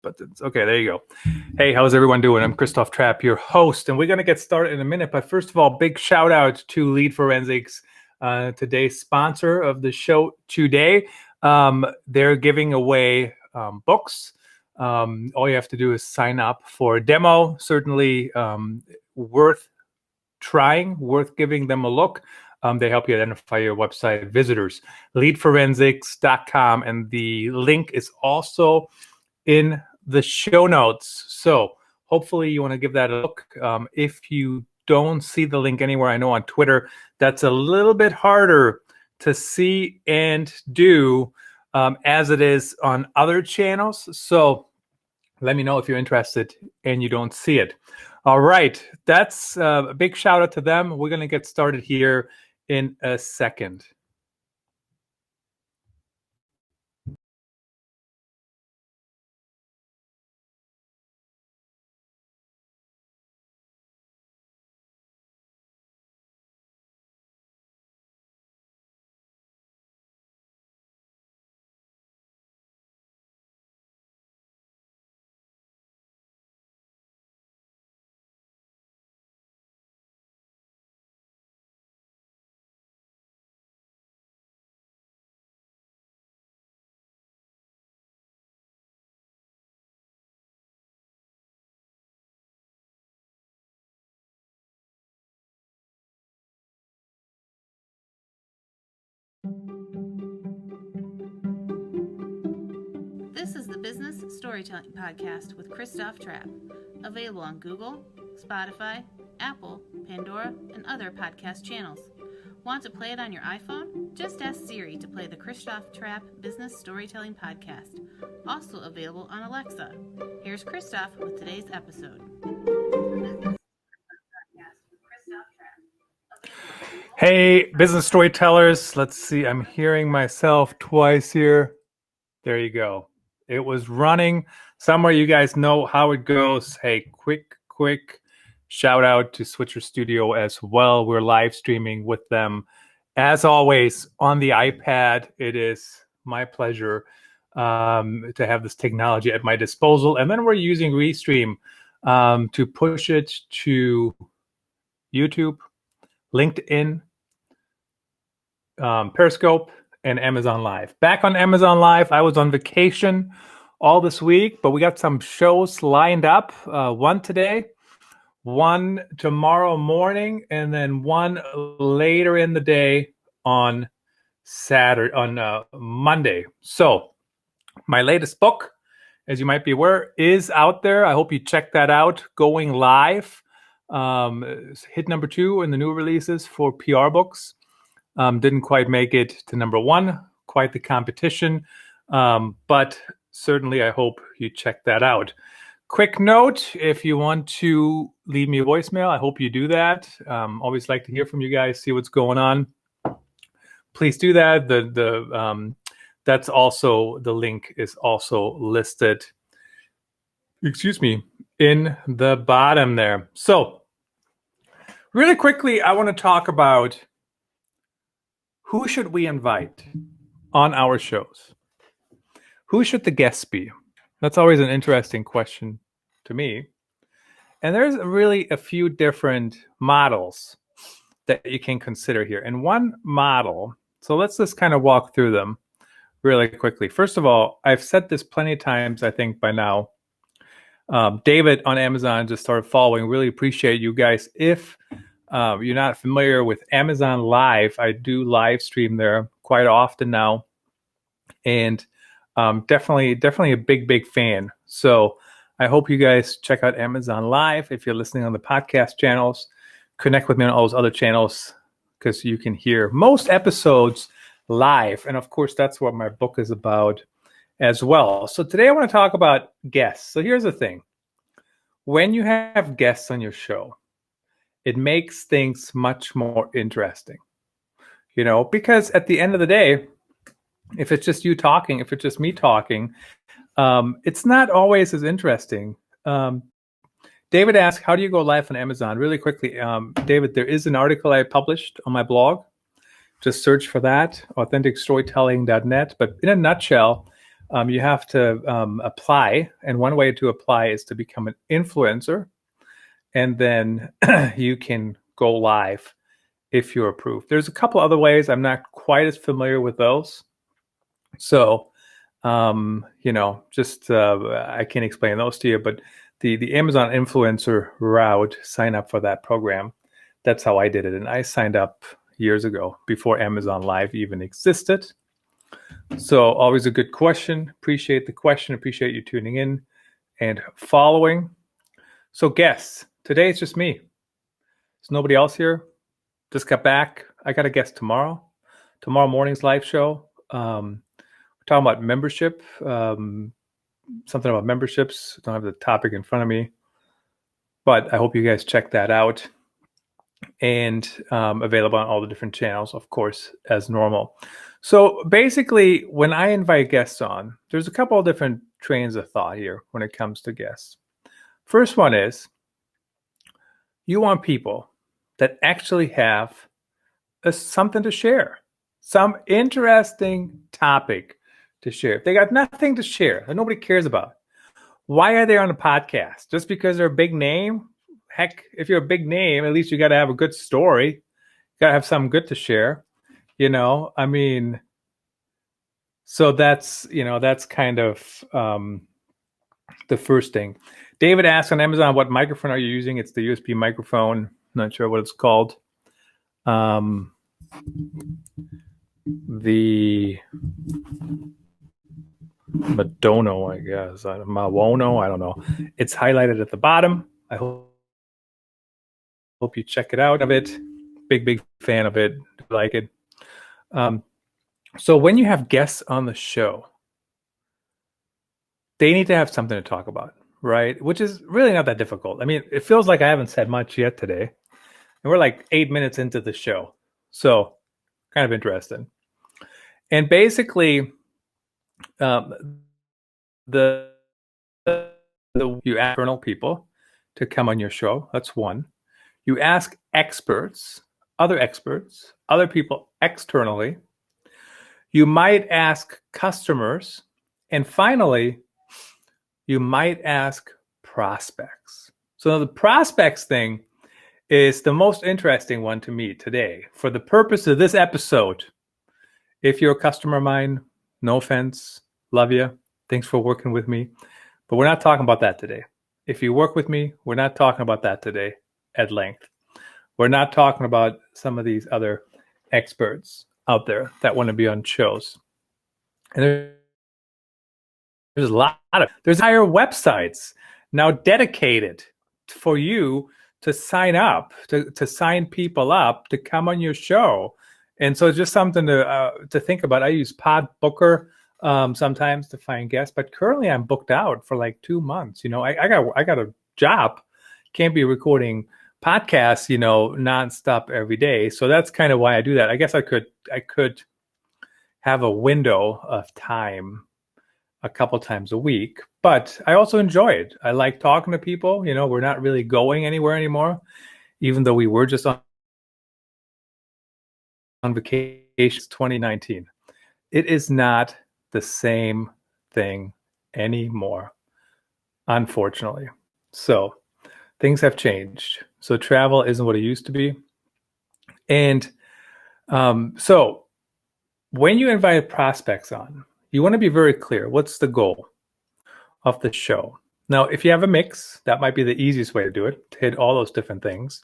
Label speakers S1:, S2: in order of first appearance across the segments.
S1: buttons. Okay, there you go. Hey, how's everyone doing? I'm Christoph Trapp, your host, and we're going to get started in a minute. But first of all, big shout out to Lead Forensics, today's sponsor of the show today. They're giving away books. All you have to do is sign up for a demo. Certainly worth trying, worth giving them a look. They help you identify your website visitors. Leadforensics.com, and the link is also in the show notes. So hopefully you want to give that a look. If you don't see the link anywhere, I know on Twitter, that's a little bit harder to see and do as it is on other channels. So let me know if you're interested and you don't see it. All right, that's a big shout out to them. We're going to get started here in a second.
S2: This is the Business Storytelling Podcast with Christoph Trapp, available on Google, Spotify, Apple, Pandora, and other podcast channels. Want to play it on your iPhone? Just ask Siri to play the Christoph Trapp Business Storytelling Podcast, also available on Alexa. Here's Christoph with today's episode.
S1: Hey, business storytellers. Let's see. I'm hearing myself twice here. There you go. It was running somewhere. You guys know how it goes. Hey, quick shout out to Switcher Studio as well. We're live streaming with them. As always, on the iPad, it is my pleasure to have this technology at my disposal. And then we're using Restream to push it to YouTube, LinkedIn, Periscope, and Amazon Live. Back on Amazon Live, I was on vacation all this week, but we got some shows lined up. One today, one tomorrow morning, and then one later in the day on Monday. So my latest book, as you might be aware, is out there. I hope you check that out. Going live, hit number 2 in the new releases for PR Books. Didn't quite make it to number 1, quite the competition, but certainly I hope you check that out. Quick note, if you want to leave me a voicemail, I hope you do that. Always like to hear from you guys, see what's going on. Please do that. That's also, the link is also listed, in the bottom there. So really quickly, I want to talk about who should we invite on our shows? Who should the guests be? That's always an interesting question to me. And there's really a few different models that you can consider here. And one model, so let's just kind of walk through them really quickly. First of all, I've said this plenty of times, I think by now. David on Amazon just started following. Really appreciate you guys. If you're not familiar with Amazon Live, I do live stream there quite often now, and definitely a big fan. So I hope you guys check out Amazon Live. If you're listening on the podcast channels, connect with me on all those other channels, because you can hear most episodes live. And of course, that's what my book is about as well. So today I want to talk about guests. So here's the thing. When you have guests on your show, it makes things much more interesting, because at the end of the day, if it's just you talking, if it's just me talking, it's not always as interesting. David asked, how do you go live on Amazon? Really quickly, David, there is an article I published on my blog. Just search for that, authenticstorytelling.net. But in a nutshell, you have to apply. And one way to apply is to become an influencer. And then you can go live if you're approved. There's a couple other ways. I'm not quite as familiar with those. So, just I can't explain those to you, but the Amazon influencer route, sign up for that program. That's how I did it. And I signed up years ago before Amazon Live even existed. So always a good question. Appreciate the question. Appreciate you tuning in and following. So guests, today it's just me. There's nobody else here. Just got back. I got a guest tomorrow morning's live show. We're talking about membership, something about memberships. I don't have the topic in front of me, but I hope you guys check that out. And available on all the different channels, of course, as normal. So basically, when I invite guests on, there's a couple of different trains of thought here when it comes to guests. First one is, you want people that actually have something to share, some interesting topic to share. If they got nothing to share that nobody cares about, why are they on a podcast? Just because they're a big name? Heck, if you're a big name, at least you got to have a good story. You got to have something good to share. So that's kind of the first thing. David asks on Amazon, what microphone are you using? It's the USB microphone. Not sure what it's called. The Madono, I guess. Mawono, I don't know. It's highlighted at the bottom. I hope you check it out. Of it, big fan of it. Like it. So when you have guests on the show, they need to have something to talk about, right? Which is really not that difficult. I mean, it feels like I haven't said much yet today, and we're like 8 minutes into the show, so kind of interesting. And basically, you ask external people to come on your show. That's one. You ask other people externally. You might ask customers. And finally, you might ask prospects. So the prospects thing is the most interesting one to me today. For the purpose of this episode, if you're a customer of mine, no offense, love you. Thanks for working with me. But we're not talking about that today. If you work with me, we're not talking about that today at length. We're not talking about some of these other experts out there that want to be on shows. And there's a lot of, there's entire websites now dedicated for you to sign up, to sign people up to come on your show. And so it's just something to think about. I use Podbooker sometimes to find guests, but currently I'm booked out for like 2 months. I got a job, can't be recording podcasts, nonstop every day. So that's kind of why I do that. I guess I could have a window of time a couple times a week, but I also enjoy it. I like talking to people. We're not really going anywhere anymore, even though we were just on vacation 2019. It is not the same thing anymore, unfortunately. So things have changed. So travel isn't what it used to be. And so when you invite prospects on, you want to be very clear. What's the goal of the show? Now, if you have a mix, that might be the easiest way to do it, to hit all those different things.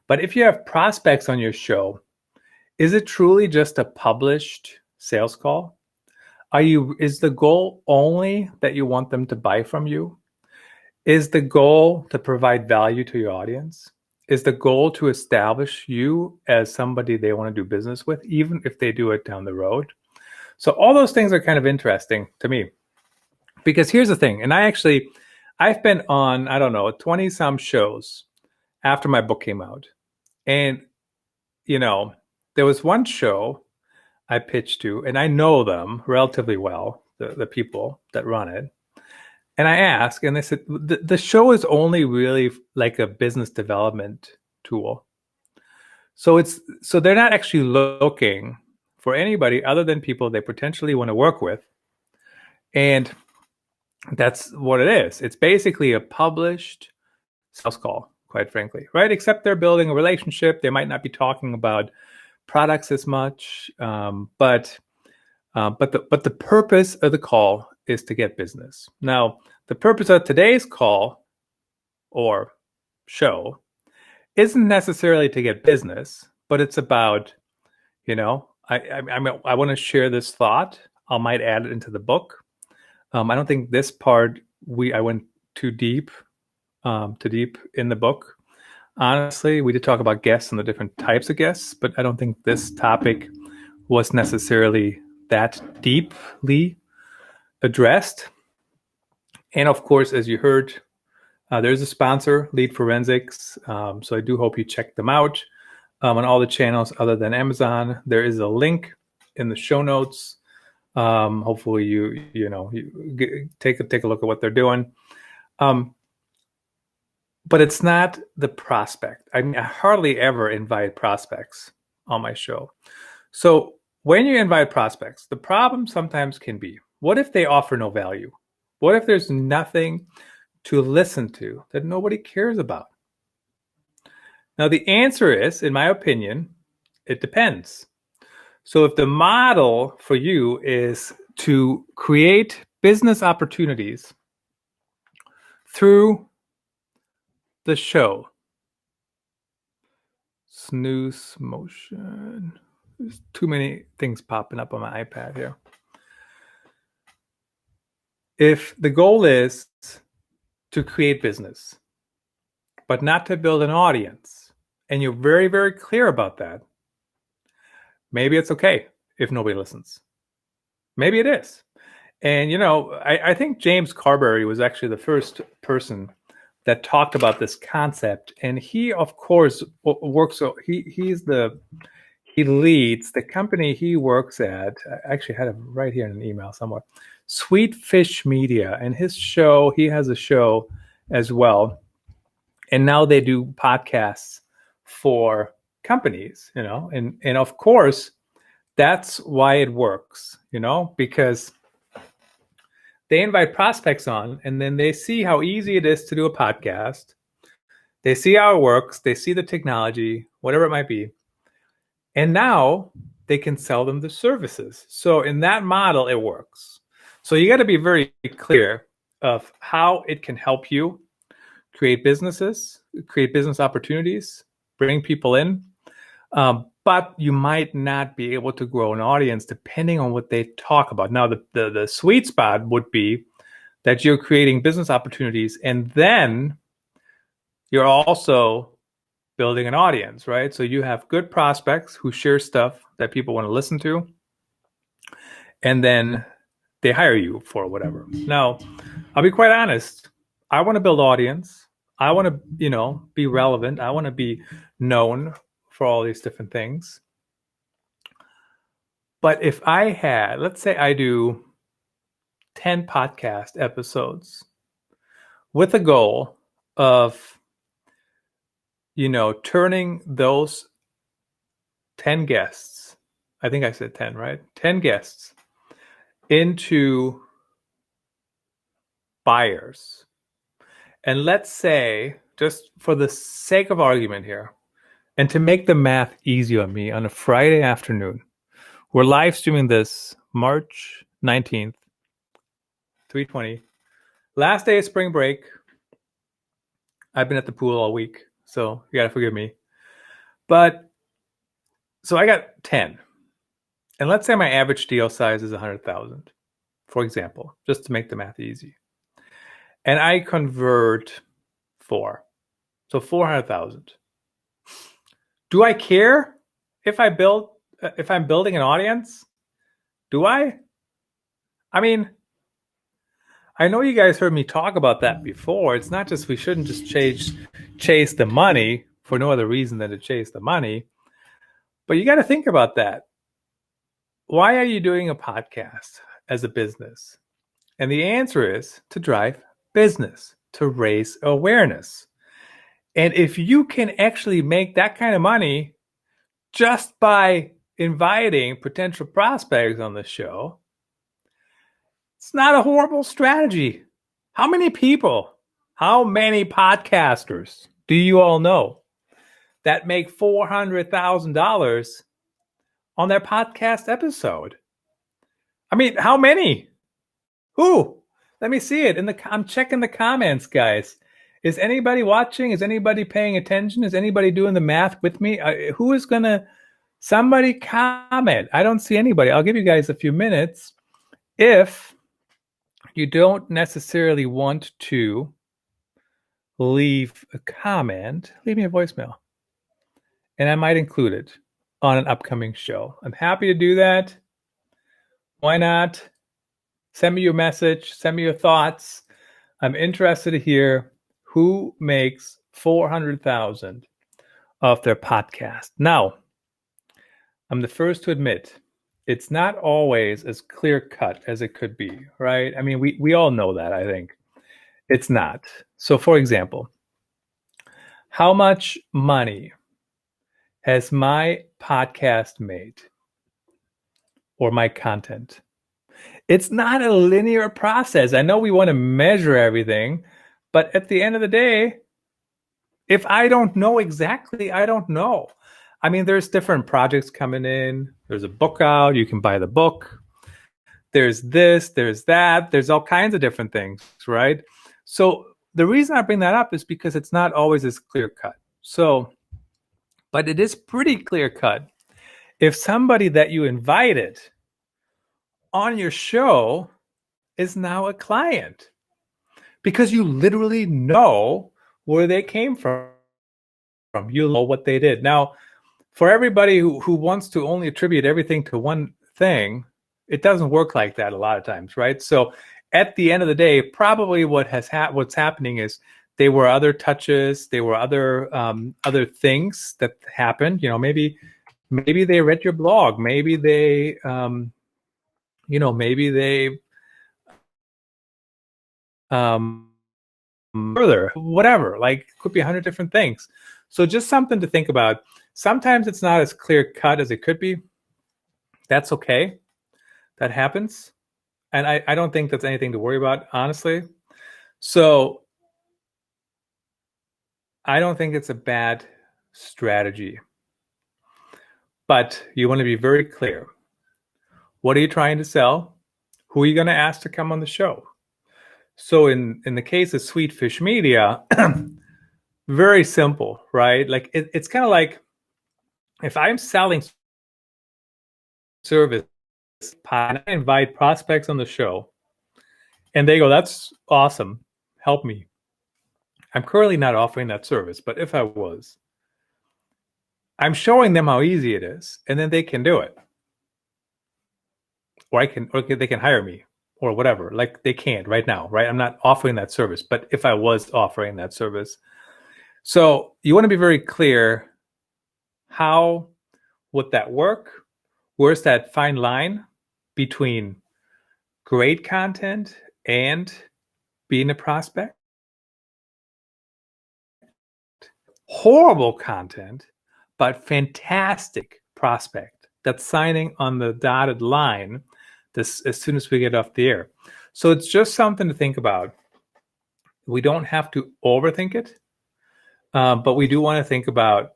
S1: But if you have prospects on your show, is it truly just a published sales call? Is the goal only that you want them to buy from you? Is the goal to provide value to your audience? Is the goal to establish you as somebody they want to do business with, even if they do it down the road? So all those things are kind of interesting to me, because here's the thing. And I've been on, 20 some shows after my book came out. And, there was one show I pitched to, and I know them relatively well, the people that run it. And I asked, and they said, the show is only really like a business development tool. So they're not actually looking for anybody other than people they potentially want to work with. And that's what it is. It's basically a published sales call, quite frankly, right? Except they're building a relationship. They might not be talking about products as much, but the purpose of the call is to get business. Now, the purpose of today's call or show isn't necessarily to get business, but it's about, I want to share this thought. I might add it into the book. I don't think this part I went too deep in the book. Honestly, we did talk about guests and the different types of guests, but I don't think this topic was necessarily that deeply addressed. And of course, as you heard, there's a sponsor, Lead Forensics. So I do hope you check them out on all the channels other than Amazon. There is a link in the show notes. Hopefully you take a look at what they're doing. But it's not the prospect. I mean, I hardly ever invite prospects on my show. So when you invite prospects, the problem sometimes can be, what if they offer no value? What if there's nothing to listen to that nobody cares about? Now, the answer is, in my opinion, it depends. So if the model for you is to create business opportunities through the show, snooze motion. There's too many things popping up on my iPad here. If the goal is to create business, but not to build an audience, and you're very, very clear about that, maybe it's okay if nobody listens. Maybe it is. And, I think James Carberry was actually the first person that talked about this concept. And he, of course, works. So he leads the company he works at. I actually had it right here in an email somewhere. Sweet Fish Media, and his show. He has a show as well, and now they do podcasts for companies. And of course, that's why it works. Because they invite prospects on, and then they see how easy it is to do a podcast. They see how it works. They see the technology, whatever it might be. And now they can sell them the services. So in that model, it works. So you got to be very clear of how it can help you create businesses, create business opportunities, bring people in. But you might not be able to grow an audience depending on what they talk about. Now, the sweet spot would be that you're creating business opportunities, and then you're also building an audience, right? So you have good prospects who share stuff that people want to listen to, and then they hire you for whatever. Now, I'll be quite honest. I want to build audience. I want to, be relevant. I want to be known for all these different things. But if I had, let's say I do 10 podcast episodes with a goal of, turning those 10 guests, I think I said 10, right? 10 guests into buyers. And let's say, just for the sake of argument here, and to make the math easy on me, on a Friday afternoon, we're live streaming this March 19th, 3:20. Last day of spring break. I've been at the pool all week, so you got to forgive me. But, so I got 10. And let's say my average deal size is 100,000, for example, just to make the math easy. And I convert 4. So 400,000. Do I care if I'm building an audience? Do I? I mean, I know you guys heard me talk about that before. It's not just, we shouldn't just chase the money for no other reason than to chase the money. But you got to think about that. Why are you doing a podcast as a business? And the answer is to drive business, to raise awareness. And if you can actually make that kind of money just by inviting potential prospects on the show, It's not a horrible strategy. How many people, how many podcasters do you all know that make $400,000 on their podcast episode? I mean, how many? Who? Let me see it. I'm checking the comments, guys. Is anybody watching? Is anybody paying attention? Is anybody doing the math with me? Who is going to... Somebody comment. I don't see anybody. I'll give you guys a few minutes. If you don't necessarily want to leave a comment, leave me a voicemail. And I might include it on an upcoming show. I'm happy to do that. Why not? Send me your message. Send me your thoughts. I'm interested to hear who makes $400,000 off their podcast. Now, I'm the first to admit it's not always as clear cut as it could be, right? I mean, we all know that, I think. It's not. So, for example, how much money has my podcast made or my content? It's not a linear process. I know we want to measure everything, but at the end of the day, if I don't know exactly, I don't know. I mean, there's different projects coming in. There's a book out. You can buy the book. There's this, there's that. There's all kinds of different things, right? So the reason I bring that up is because it's not always as clear cut. So, but it is pretty clear cut. If somebody that you invited on your show is now a client, because you literally know where they came from. You know what they did. Now, for everybody who wants to only attribute everything to one thing, it doesn't work like that a lot of times, right? So at the end of the day, probably what's happening is there were other touches, there were other things that happened. You know, maybe they read your blog, maybe they further, whatever. Like, could be 100 different things. So just something to think about. Sometimes it's not as clear cut as it could be. That's okay. That happens. And I don't think that's anything to worry about, honestly. So I don't think it's a bad strategy. But you want to be very clear. What are you trying to sell? Who are you going to ask to come on the show? So in the case of Sweetfish Media, very simple, right? Like it's kind of like if I'm selling service, I invite prospects on the show and they go, that's awesome. Help me. I'm currently not offering that service, but if I was, I'm showing them how easy it is and then they can do it. Or they can hire me or whatever. Like they can't right now, right? I'm not offering that service, but if I was offering that service. So you want to be very clear, how would that work? Where's that fine line between great content and being a prospect? Horrible content, but fantastic prospect that's signing on the dotted line as soon as we get off the air. So it's just something to think about. We don't have to overthink it, but we do want to think about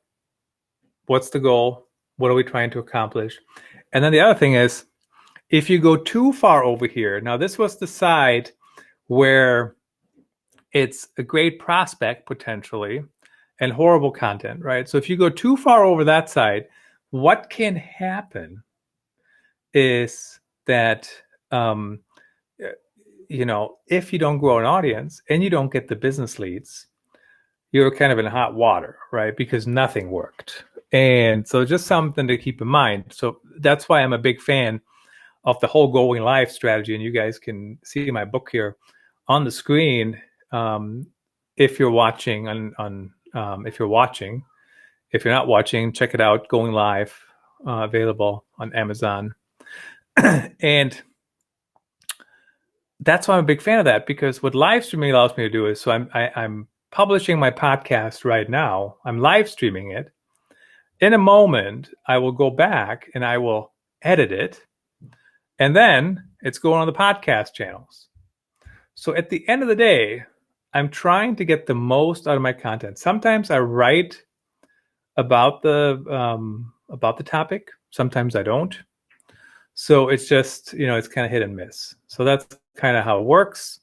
S1: what's the goal? What are we trying to accomplish? And then the other thing is, if you go too far over here, now this was the side where it's a great prospect potentially and horrible content, right? So if you go too far over that side, what can happen is that, if you don't grow an audience and you don't get the business leads, you're kind of in hot water, right? Because nothing worked. And so just something to keep in mind. So that's why I'm a big fan of the whole going live strategy. And you guys can see my book here on the screen. If you're watching if you're watching, if you're not watching, check it out. Going live, available on Amazon. And that's why I'm a big fan of that, because what live streaming allows me to do is, so I'm publishing my podcast right now. I'm live streaming it. In a moment, I will go back and I will edit it. And then It's going on the podcast channels. So at the end of the day, I'm trying to get the most out of my content. Sometimes I write about the topic. Sometimes I don't. So it's just, it's kind of hit and miss. So that's kind of how it works.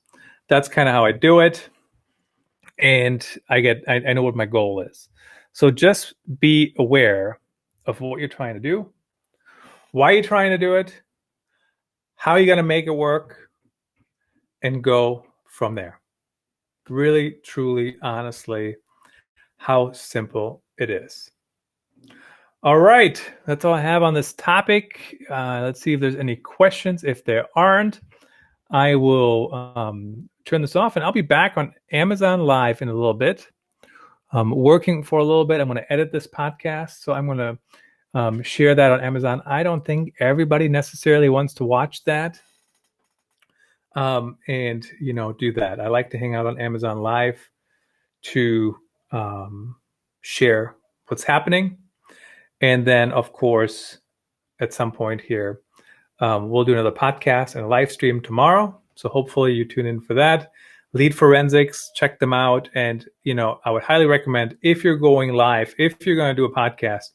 S1: That's kind of how I do it. And I know what my goal is. So just be aware of what you're trying to do, why you're trying to do it, how you're going to make it work, and go from there. Really, truly, honestly, how simple it is. All right, that's all I have on this topic. Let's see if there's any questions. If there aren't, I will turn this off, and I'll be back on Amazon Live in a little bit. Working for a little bit. I'm going to edit this podcast, so I'm going to share that on Amazon. I don't think everybody necessarily wants to watch that, and do that. I like to hang out on Amazon Live to share what's happening. And then, of course, at some point here, we'll do another podcast and a live stream tomorrow. So hopefully you tune in for that. Lead Forensics, check them out. And, I would highly recommend, if you're going live, if you're going to do a podcast,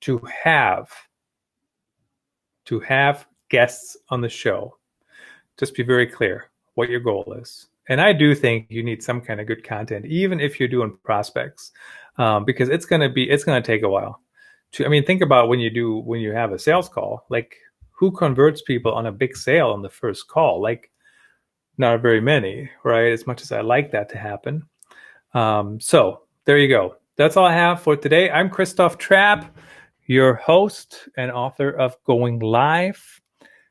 S1: to have guests on the show. Just be very clear what your goal is. And I do think you need some kind of good content, even if you're doing prospects, because it's going to take a while. Think about when you have a sales call, like who converts people on a big sale on the first call? Like not very many, right? As much as I like that to happen. So there you go. That's all I have for today. I'm Christoph Trapp, your host and author of Going Live.